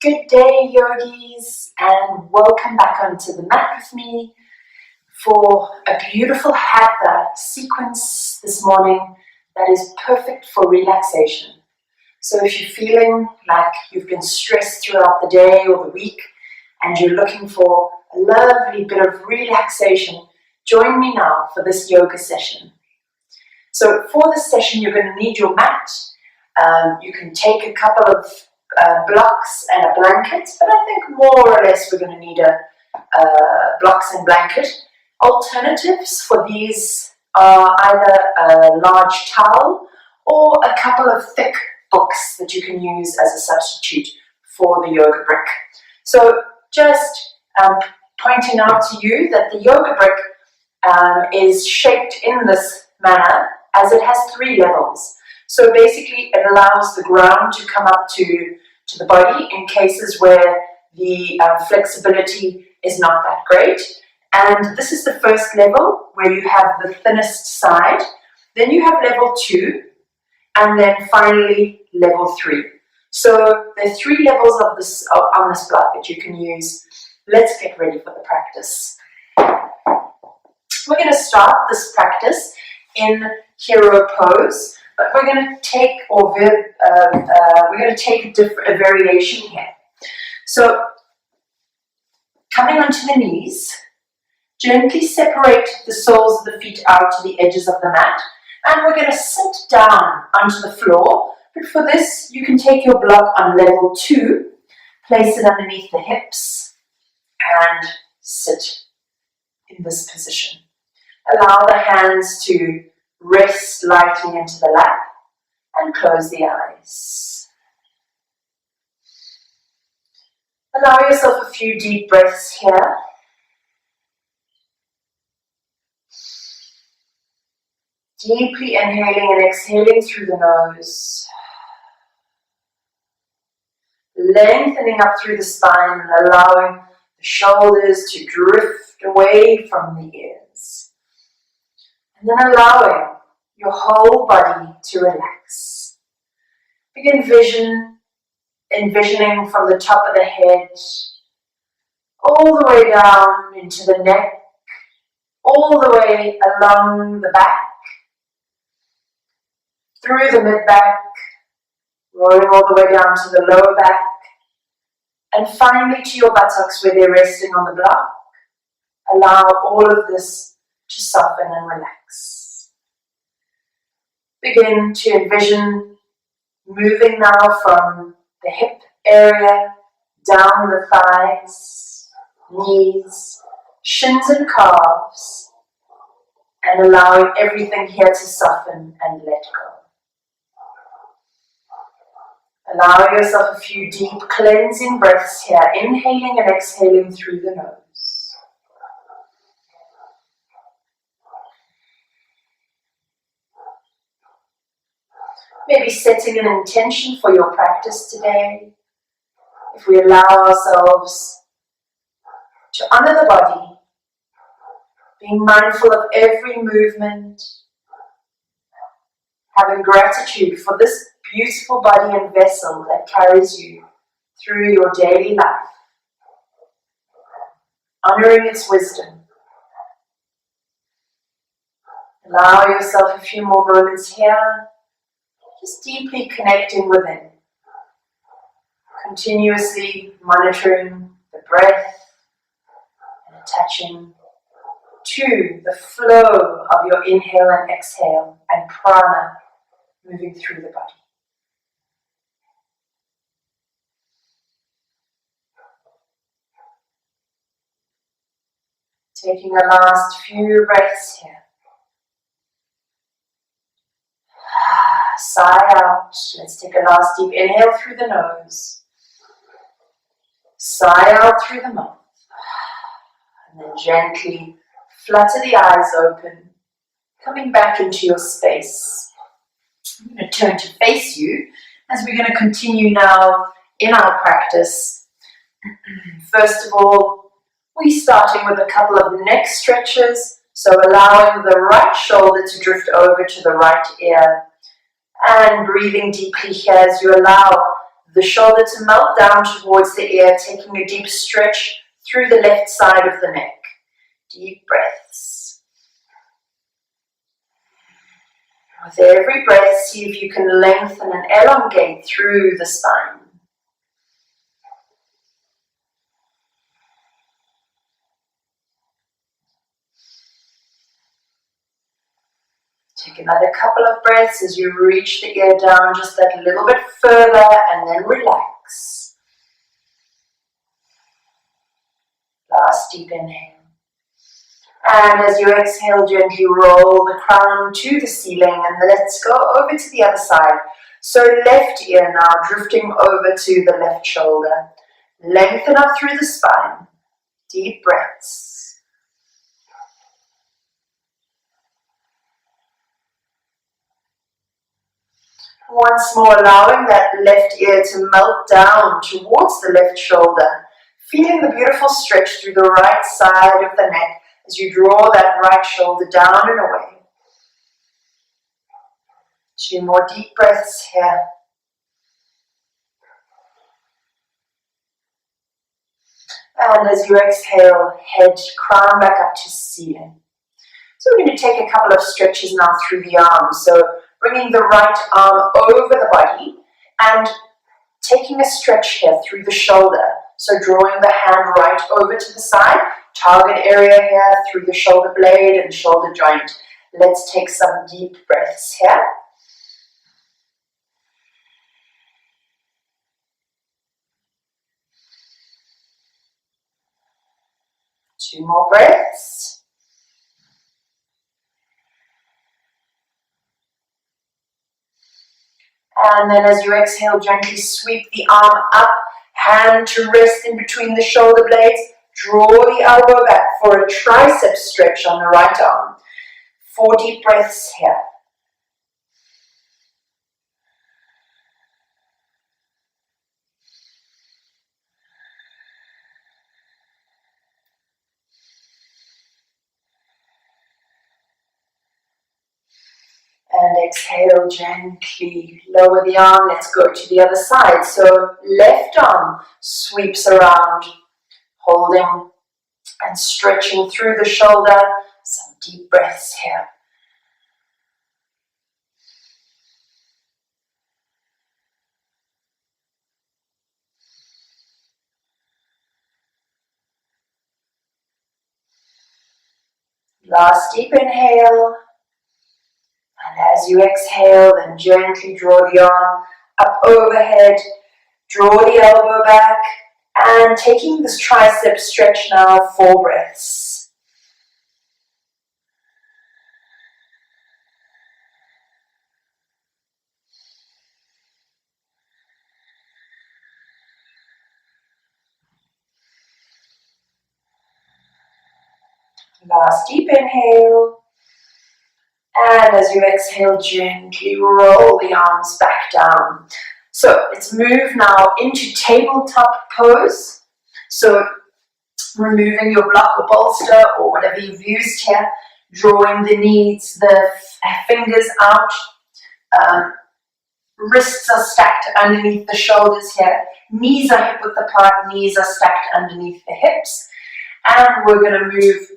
Good day, yogis, and welcome back onto the mat with me for a beautiful Hatha sequence this morning that is perfect for relaxation. So if you're feeling like you've been stressed throughout the day or the week and you're looking for a lovely bit of relaxation, join me now for this yoga session. So for this session, you're going to need your mat. You can take a couple of blocks and a blanket, but I think more or less we're going to need a blocks and blanket. Alternatives for these are either a large towel or a couple of thick books that you can use as a substitute for the yoga brick. So just pointing out to you that the yoga brick is shaped in this manner as it has 3 levels. So basically it allows the ground to come up to the body in cases where the flexibility is not that great. And this is the first level where you have the thinnest side. Then you have level 2 and then finally level 3. So there are 3 levels of this on this block that you can use. Let's get ready for the practice. We're going to start this practice in hero pose. But we're going to take a variation here. So coming onto the knees, gently separate the soles of the feet out to the edges of the mat, and we're going to sit down onto the floor. But for this, you can take your block on level 2, place it underneath the hips, and sit in this position. Allow the hands to rest lightly into the lap and close the eyes. Allow yourself a few deep breaths here. Deeply inhaling and exhaling through the nose. Lengthening up through the spine and allowing the shoulders to drift away from the ears. And then allowing your whole body to relax. Begin envisioning from the top of the head, all the way down into the neck, all the way along the back, through the mid-back, rolling all the way down to the lower back, and finally to your buttocks where they're resting on the block. Allow all of this to soften and relax. Begin to envision moving now from the hip area, down the thighs, knees, shins and calves, and allowing everything here to soften and let go. Allow yourself a few deep cleansing breaths here, inhaling and exhaling through the nose. Maybe setting an intention for your practice today. If we allow ourselves to honor the body, being mindful of every movement, having gratitude for this beautiful body and vessel that carries you through your daily life, honoring its wisdom. Allow yourself a few more moments here, just deeply connecting within, continuously monitoring the breath and attaching to the flow of your inhale and exhale and prana moving through the body. Taking the last few breaths here. Sigh out. Let's take a last deep inhale through the nose. Sigh out through the mouth. And then gently flutter the eyes open, coming back into your space. I'm going to turn to face you as we're going to continue now in our practice. First of all, we're starting with a couple of neck stretches, so allowing the right shoulder to drift over to the right ear and breathing deeply here as you allow the shoulder to melt down towards the ear, taking a deep stretch through the left side of the neck. Deep breaths. With every breath, see if you can lengthen and elongate through the spine. Take another couple of breaths as you reach the ear down just that little bit further and then relax. Last deep inhale. And as you exhale, gently roll the crown to the ceiling and let's go over to the other side. So left ear now drifting over to the left shoulder. Lengthen up through the spine. Deep breaths. Once more, allowing that left ear to melt down towards the left shoulder. Feeling the beautiful stretch through the right side of the neck as you draw that right shoulder down and away. 2 more deep breaths here. And as you exhale, head crown back up to ceiling. So we're going to take a couple of stretches now through the arms. So bringing the right arm over the body and taking a stretch here through the shoulder. So drawing the hand right over to the side, target area here through the shoulder blade and shoulder joint. Let's take some deep breaths here. Two more breaths. And then as you exhale, gently sweep the arm up, hand to rest in between the shoulder blades. Draw the elbow back for a tricep stretch on the right arm. 4 deep breaths here. And exhale, gently lower the arm. Let's go to the other side. So left arm sweeps around, holding and stretching through the shoulder. Some deep breaths here. Last deep inhale. And as you exhale, then gently draw the arm up overhead, draw the elbow back, and taking this tricep stretch now, 4 breaths. Last deep inhale. And as you exhale, gently roll the arms back down. So let's move now into tabletop pose. So removing your block or bolster or whatever you've used here, drawing the knees, the fingers out, wrists are stacked underneath the shoulders here, knees are hip width apart, knees are stacked underneath the hips, and we're going to move,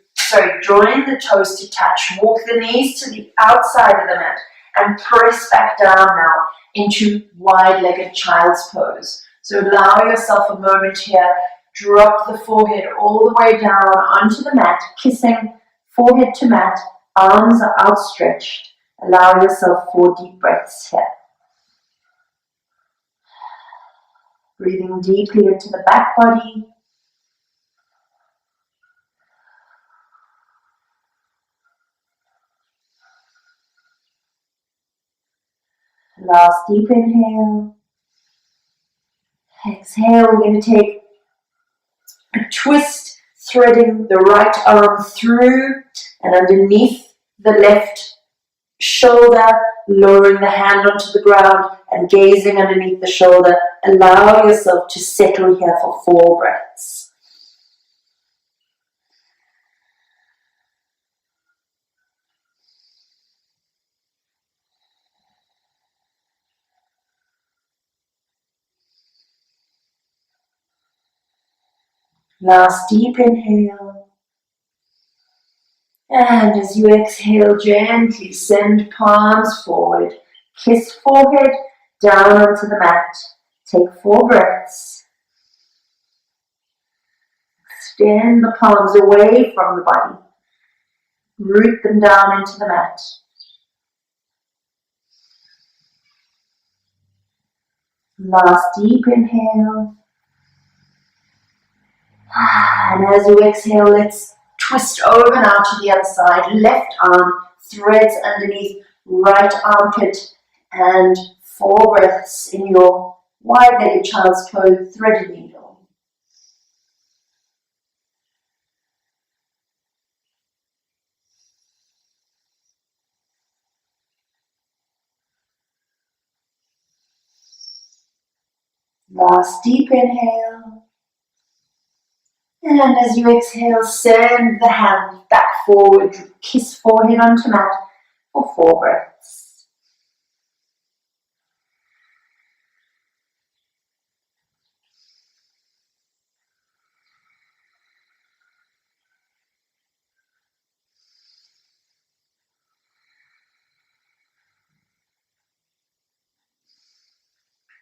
drawing the toes to touch, walk the knees to the outside of the mat, and press back down now into wide-legged child's pose. So allow yourself a moment here. Drop the forehead all the way down onto the mat, kissing forehead to mat, arms are outstretched. Allow yourself 4 deep breaths here. Breathing deeply into the back body. Last deep inhale. Exhale, we're going to take a twist, threading the right arm through and underneath the left shoulder, lowering the hand onto the ground and gazing underneath the shoulder. Allow yourself to settle here for 4 breaths. Last deep inhale. And as you exhale, gently send palms forward. Kiss forehead down onto the mat. Take 4 breaths. Extend the palms away from the body. Root them down into the mat. Last deep inhale. And as you exhale, let's twist over now to the other side. Left arm threads underneath right armpit, and 4 breaths in your wide-legged child's pose, threaded needle. Last deep inhale. And as you exhale, send the hand back forward, kiss forehead onto mat for 4 breaths.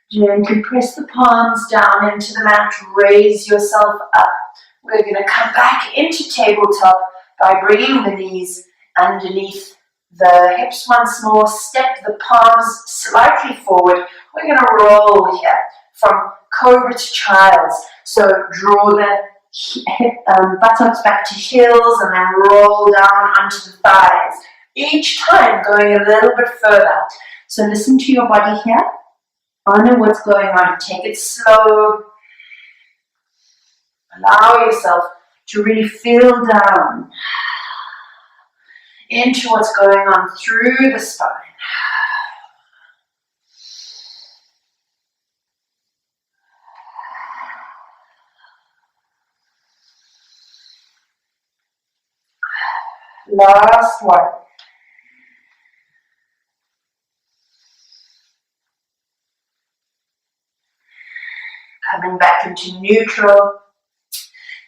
Gently press the palms down into the mat, raise yourself up. We're going to come back into tabletop by bringing the knees underneath the hips once more. Step the palms slightly forward. We're going to roll here from cobra to child's. So draw the buttocks back to heels and then roll down onto the thighs. Each time going a little bit further. So listen to your body here. Honor what's going on. Take it slow. Allow yourself to really feel down into what's going on through the spine. Last one. Coming back into neutral.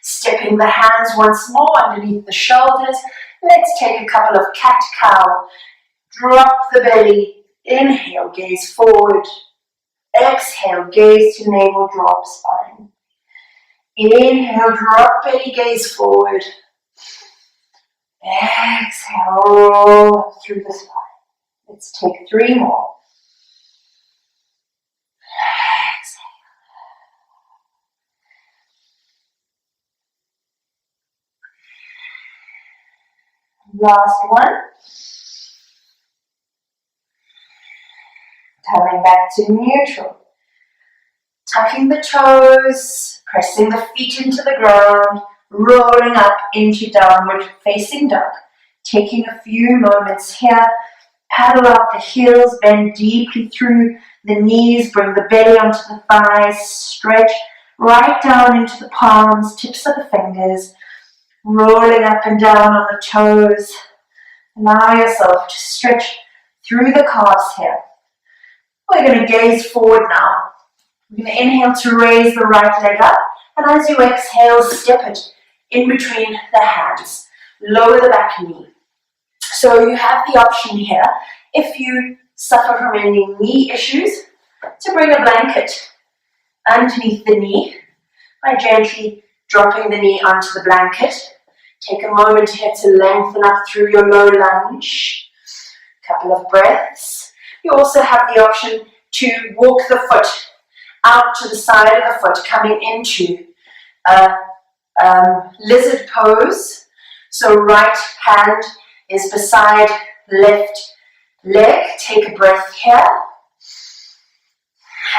Stepping the hands once more underneath the shoulders. Let's take a couple of CatCow. Drop the belly. Inhale, gaze forward. Exhale, gaze to navel, drop spine. Inhale, drop belly, gaze forward. Exhale, roll up through the spine. Let's take 3 more. Last one. Coming back to neutral. Tucking the toes, pressing the feet into the ground, rolling up into downward facing dog. Taking a few moments here. Paddle out the heels, bend deeply through the knees, bring the belly onto the thighs, stretch right down into the palms, tips of the fingers. Rolling up and down on the toes. Allow yourself to stretch through the calves here. We're going to gaze forward now. We're going to inhale to raise the right leg up. And as you exhale, step it in between the hands. Lower the back knee. So you have the option here, if you suffer from any knee issues, to bring a blanket underneath the knee by gently dropping the knee onto the blanket. Take a moment here to lengthen up through your low lunge. Couple of breaths. You also have the option to walk the foot out to the side of the foot, coming into a lizard pose. So right hand is beside left leg. Take a breath here.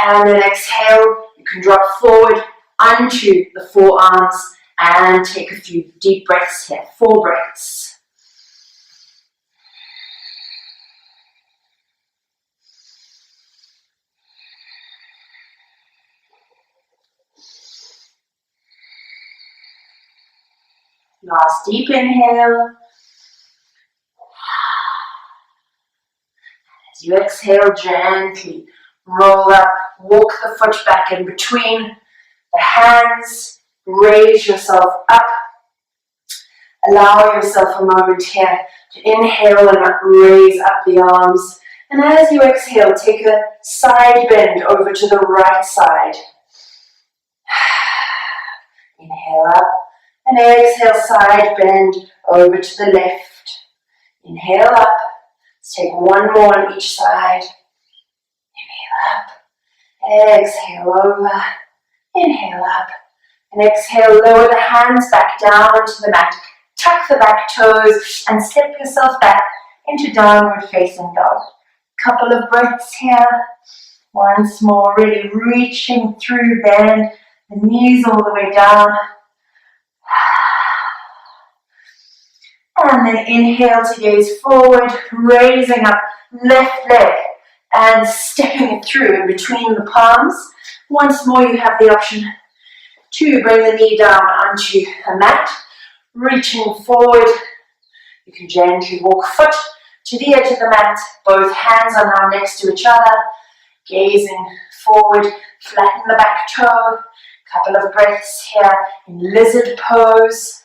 And then exhale. You can drop forward onto the forearms and take a few deep breaths here. 4 breaths. Last deep inhale. As you exhale, gently roll up, walk the foot back in between the hands. raise yourself up. Allow yourself a moment here to inhale and raise up the arms. And as you exhale, take a side bend over to the right side. Inhale up and exhale, side bend over to the left. Inhale up. Let's take one more on each side. Inhale up. Exhale over. Inhale up. And exhale, lower the hands back down onto the mat. Tuck the back toes and step yourself back into downward facing dog. Couple of breaths here. Once more, really reaching through, bend the knees all the way down. And then inhale to gaze forward, raising up left leg and stepping it through in between the palms. Once more, you have the option to bring the knee down onto a mat, reaching forward. You can gently walk foot to the edge of the mat. Both hands are now next to each other, gazing forward, flatten the back toe. Couple of breaths here in lizard pose.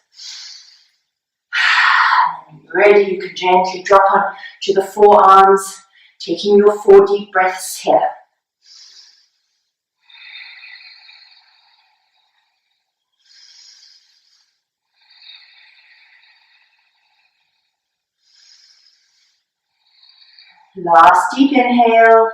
And when you're ready, you can gently drop on to the forearms, taking your 4 deep breaths here. Last deep inhale.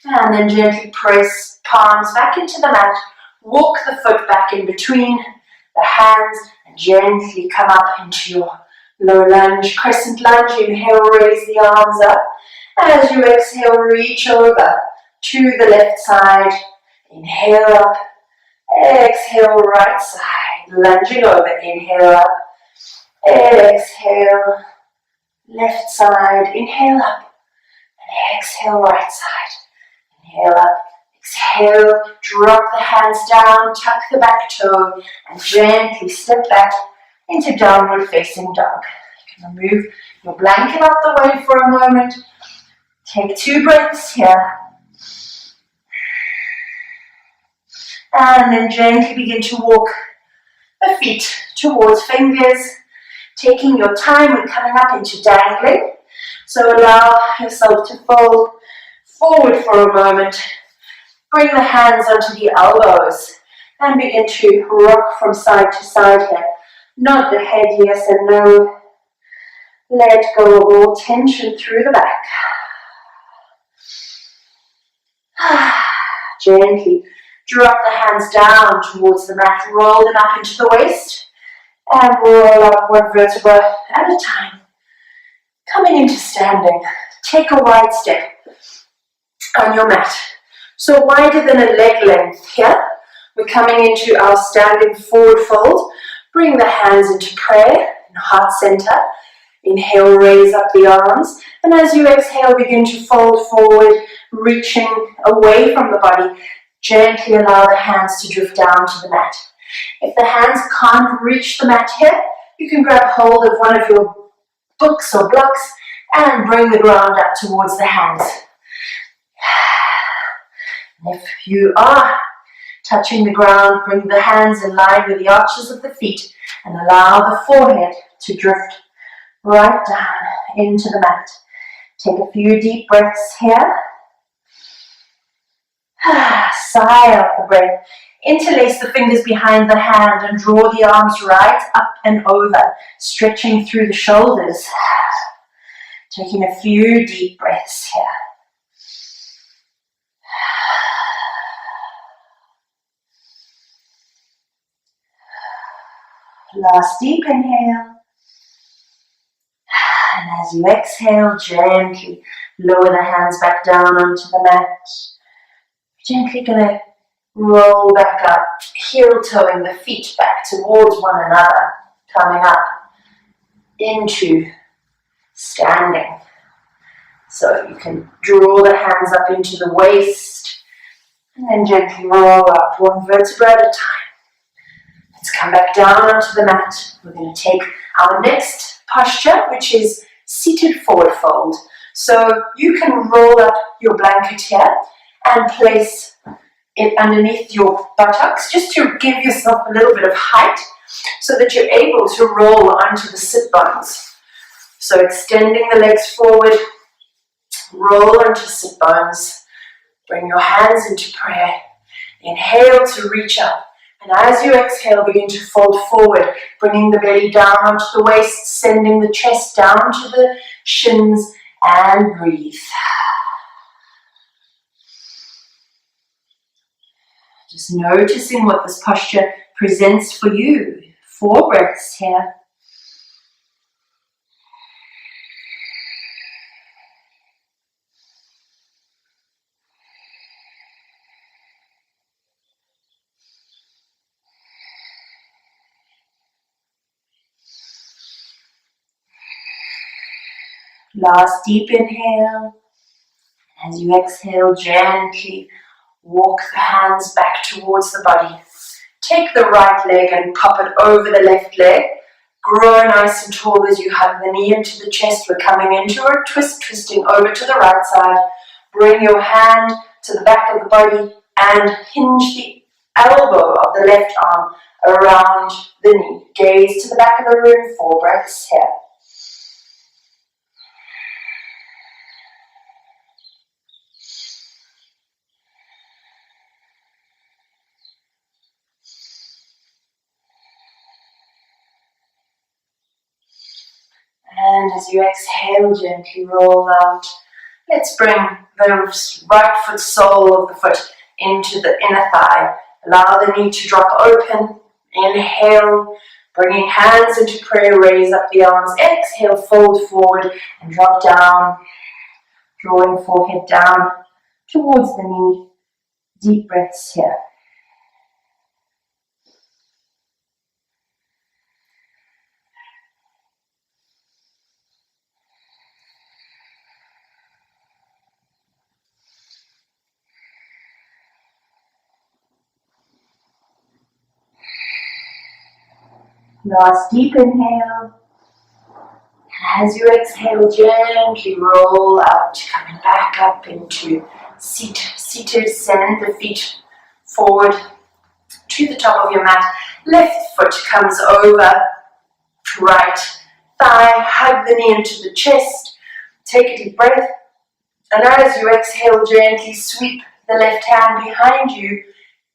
And then gently press palms back into the mat. Walk the foot back in between the hands and gently come up into your low lunge, crescent lunge. Inhale, raise the arms up. As you exhale, reach over to the left side. Inhale up. Exhale, right side. Lunging over. Inhale up. Exhale, left side. Inhale up. And exhale, right side. Inhale up, exhale, drop the hands down, tuck the back toe, and gently step back into downward facing dog. You can remove your blanket out the way for a moment. Take 2 breaths here. And then gently begin to walk the feet towards fingers, taking your time with coming up into dangling. So allow yourself to fold forward for a moment. Bring the hands onto the elbows and begin to rock from side to side here. Nod the head yes and no. Let go of all tension through the back. Gently drop the hands down towards the mat. Roll them up into the waist and roll up 1 vertebra at a time. Coming into standing, take a wide step on your mat. So wider than a leg length here. We're coming into our standing forward fold. Bring the hands into prayer in heart center. Inhale, raise up the arms. And as you exhale, begin to fold forward, reaching away from the body. Gently allow the hands to drift down to the mat. If the hands can't reach the mat here, you can grab hold of one of your books or blocks and bring the ground up towards the hands. If you are touching the ground, bring the hands in line with the arches of the feet and allow the forehead to drift right down into the mat. Take a few deep breaths here. Sigh out the breath. Interlace the fingers behind the hand and draw the arms right up and over, stretching through the shoulders. Taking a few deep breaths here. Last deep inhale. And as you exhale, gently lower the hands back down onto the mat. Gently gonna roll back up, heel toeing the feet back towards one another, coming up into standing. So you can draw the hands up into the waist and then gently roll up 1 vertebra at a time. Let's come back down onto the mat. We're going to take our next posture, which is seated forward fold. So you can roll up your blanket here and place it underneath your buttocks, just to give yourself a little bit of height so that you're able to roll onto the sit bones. So extending the legs forward, roll onto sit bones, bring your hands into prayer, inhale to reach up, and as you exhale, begin to fold forward, bringing the belly down onto the waist, sending the chest down to the shins, and breathe. Just noticing what this posture presents for you. 4 breaths here. Last deep inhale. As you exhale, gently walk the hands back towards the body. Take the right leg and pop it over the left leg. Grow nice and tall as you hug the knee into the chest. We're coming into a twist, twisting over to the right side. Bring your hand to the back of the body and hinge the elbow of the left arm around the knee. Gaze to the back of the room. 4 breaths here. And as you exhale, gently roll out. Let's bring the right foot, sole of the foot, into the inner thigh. Allow the knee to drop open. Inhale, bringing hands into prayer, raise up the arms. Exhale, fold forward and drop down. Drawing forehead down towards the knee. Deep breaths here. Last deep inhale. As you exhale, gently roll out, coming back up into seated. Send the feet forward to the top of your mat. Left foot comes over, right thigh, hug the knee into the chest. Take a deep breath. And as you exhale, gently sweep the left hand behind you.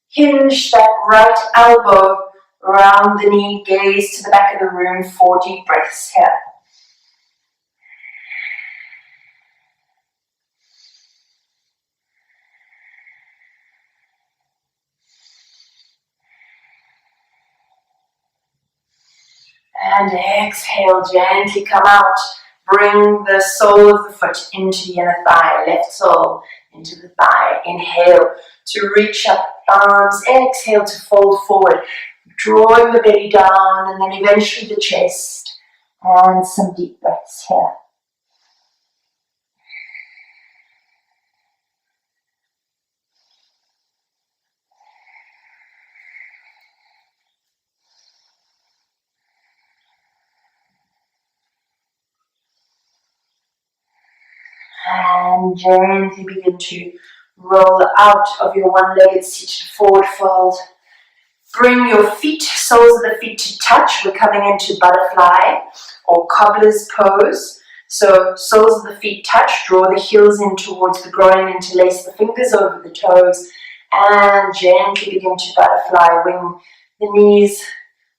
Hinge that right elbow around the knee. Gaze to the back of the room. 4 deep breaths here. And exhale, gently come out. Bring the sole of the foot into the inner thigh. Left sole into the thigh. Inhale to reach up, arms. Exhale to fold forward. Drawing the belly down and then eventually the chest. And some deep breaths here. And gently begin to roll out of your one-legged seated forward fold. Bring your feet, soles of the feet to touch. We're coming into butterfly or cobbler's pose. So soles of the feet touch, draw the heels in towards the groin, interlace the fingers over the toes, and gently begin to butterfly. Wing the knees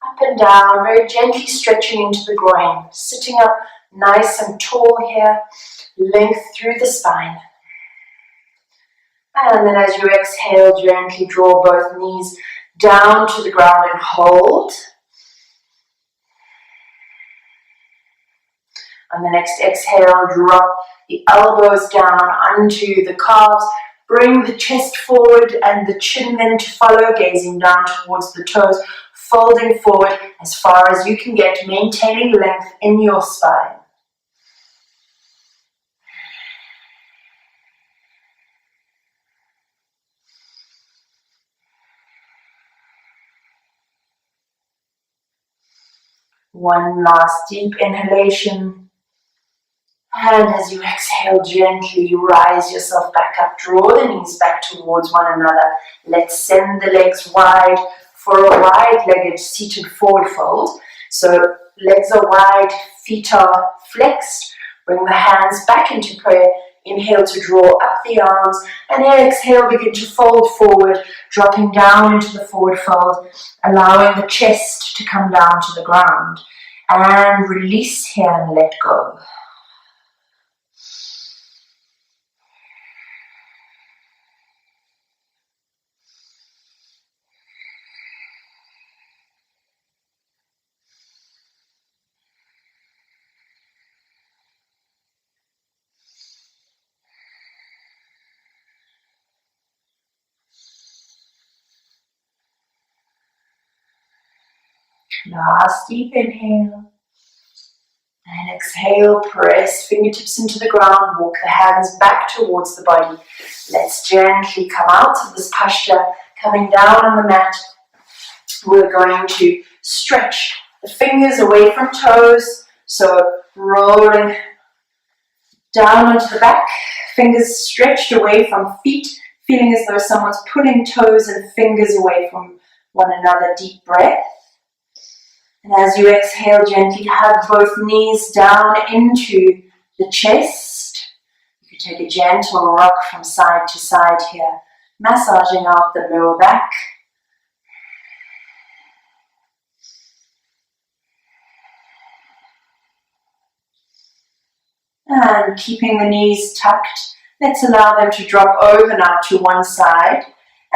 up and down, very gently stretching into the groin. Sitting up nice and tall here. Length through the spine. And then as you exhale, gently draw both knees down to the ground and hold. On the next exhale, drop the elbows down onto the calves. Bring the chest forward and the chin then to follow, gazing down towards the toes, folding forward as far as you can get, maintaining length in your spine. One last deep inhalation. And as you exhale, gently rise yourself back up. Draw the knees back towards one another. Let's send the legs wide for a wide-legged seated forward fold. So legs are wide, feet are flexed. Bring the hands back into prayer. Inhale to draw up the arms, and then exhale, begin to fold forward, dropping down into the forward fold, allowing the chest to come down to the ground. And release here and let go. Last deep inhale. And exhale, press fingertips into the ground, walk the hands back towards the body. Let's gently come out of this posture, coming down on the mat. We're going to stretch the fingers away from toes, so rolling down onto the back, fingers stretched away from feet, feeling as though someone's pulling toes and fingers away from one another. Deep breath. And as you exhale, gently hug both knees down into the chest. You can take a gentle rock from side to side here, massaging out the lower back. And keeping the knees tucked, let's allow them to drop over now to one side.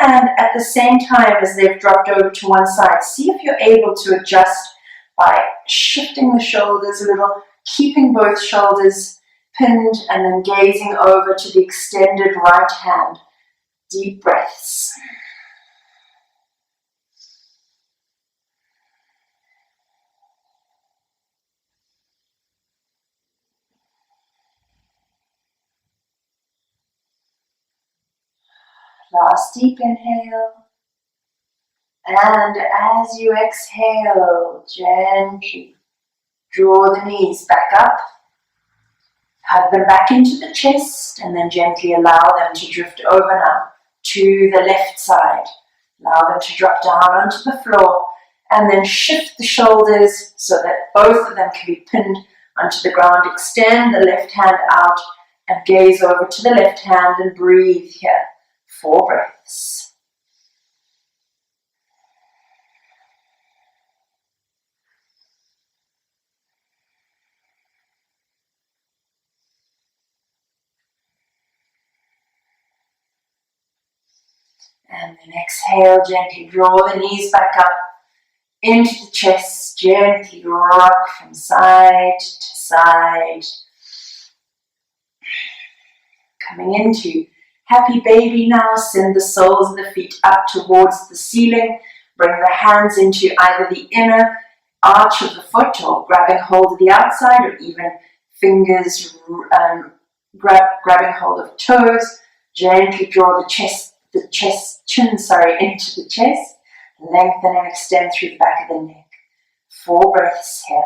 And at the same time as they've dropped over to one side, see if you're able to adjust by shifting the shoulders a little, keeping both shoulders pinned, and then gazing over to the extended right hand. Deep breaths. Last deep inhale. And as you exhale, gently draw the knees back up. Hug them back into the chest, and then gently allow them to drift over now to the left side. Allow them to drop down onto the floor, and then shift the shoulders so that both of them can be pinned onto the ground. Extend the left hand out and gaze over to the left hand and breathe here. 4 breaths. And then exhale, gently draw the knees back up into the chest, gently rock from side to side. Coming into happy baby now, send the soles of the feet up towards the ceiling. Bring the hands into either the inner arch of the foot or grabbing hold of the outside, or even fingers grabbing hold of toes. Gently draw the chin into the chest. Lengthen and extend through the back of the neck. 4 breaths here.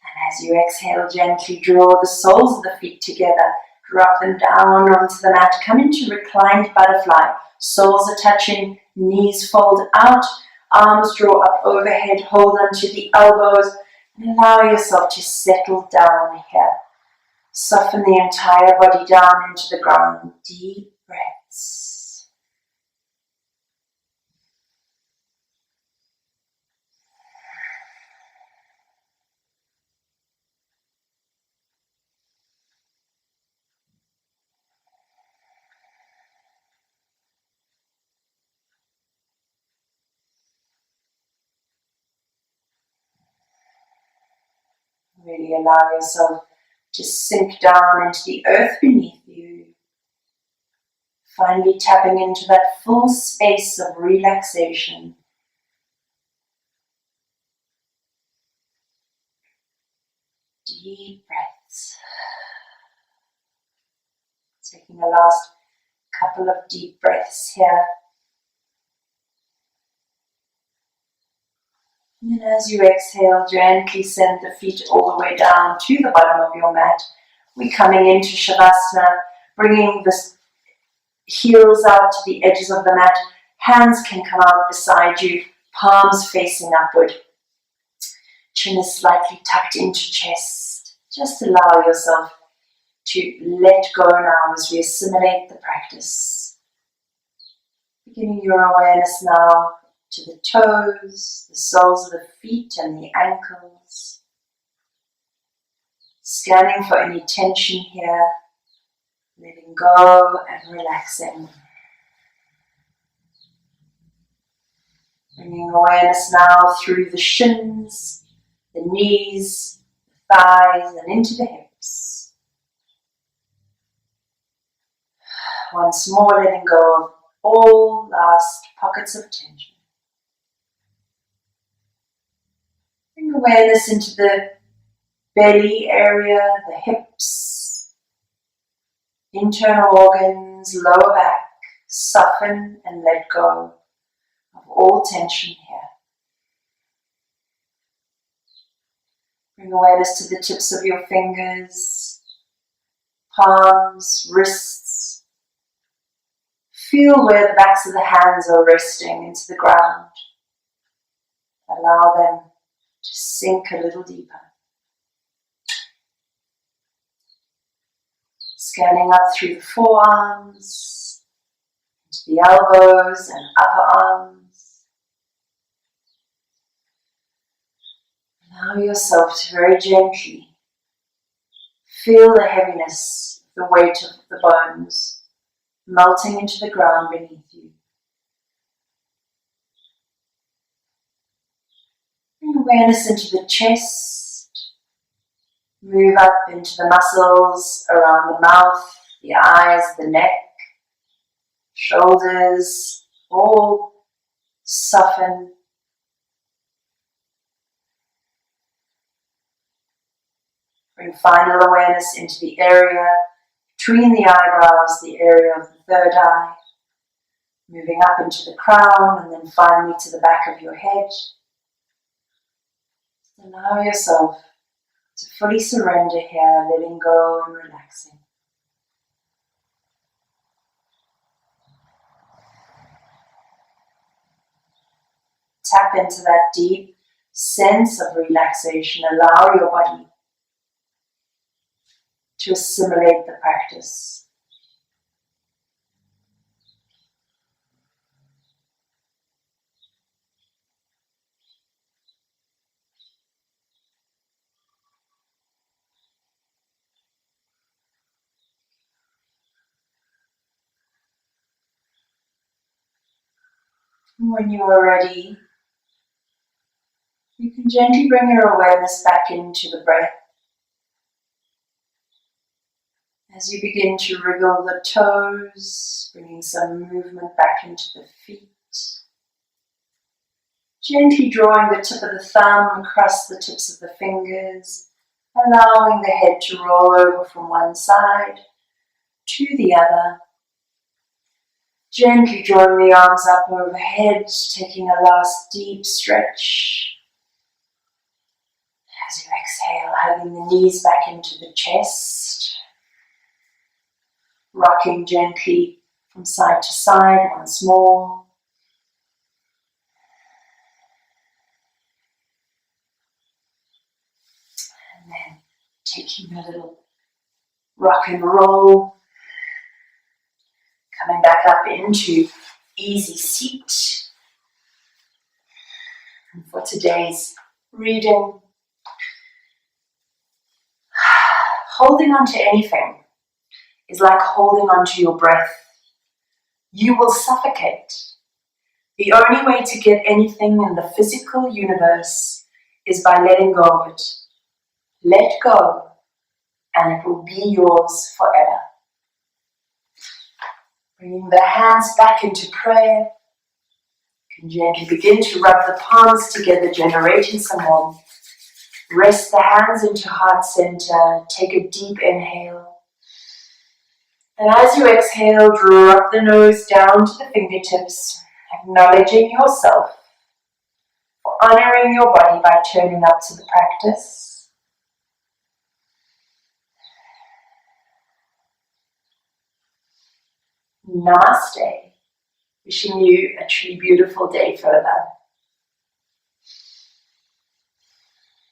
And as you exhale, gently draw the soles of the feet together. Drop them down onto the mat. Come into reclined butterfly. Soles are touching, knees fold out, arms draw up overhead, hold onto the elbows, and allow yourself to settle down here. Soften the entire body down into the ground. Deep breaths. Really allow yourself to sink down into the earth beneath you. Finally tapping into that full space of relaxation. Deep breaths. Taking a last couple of deep breaths here. And then as you exhale, gently send the feet all the way down to the bottom of your mat. We're coming into Shavasana, bringing the heels out to the edges of the mat. Hands can come out beside you, palms facing upward. Chin is slightly tucked into chest. Just allow yourself to let go now as we assimilate the practice. Beginning your awareness now to the toes, the soles of the feet and the ankles. Scanning for any tension here, letting go and relaxing. Bringing awareness now through the shins, the knees, the thighs and into the hips. Once more, letting go of all last pockets of tension. Bring awareness into the belly area, the hips, internal organs, lower back. Soften and let go of all tension here. Bring awareness to the tips of your fingers, palms, wrists. Feel where the backs of the hands are resting into the ground. Allow them to sink a little deeper. Scanning up through the forearms, into the elbows and upper arms. Allow yourself to very gently feel the heaviness, the weight of the bones melting into the ground beneath you. Bring awareness into the chest. Move up into the muscles around the mouth, the eyes, the neck, shoulders, all soften. Bring final awareness into the area between the eyebrows, the area of the third eye, moving up into the crown and then finally to the back of your head. Allow yourself to fully surrender here, letting go and relaxing. Tap into that deep sense of relaxation. Allow your body to assimilate the practice. When you are ready, you can gently bring your awareness back into the breath. As you begin to wriggle the toes, bringing some movement back into the feet. Gently drawing the tip of the thumb across the tips of the fingers, allowing the head to roll over from one side to the other. Gently drawing the arms up overhead, taking a last deep stretch. As you exhale, hugging the knees back into the chest. Rocking gently from side to side once more. And then taking a little rock and roll. Coming back up into easy seat. And for today's reading, holding on to anything is like holding on to your breath. You will suffocate. The only way to get anything in the physical universe is by letting go of it. Let go, and it will be yours forever. Bringing the hands back into prayer. You can gently begin to rub the palms together, generating some warmth. Rest the hands into heart center. Take a deep inhale. And as you exhale, drop the nose down to the fingertips, acknowledging yourself, honoring your body by turning up to the practice. Namaste. Wishing you a truly beautiful day further.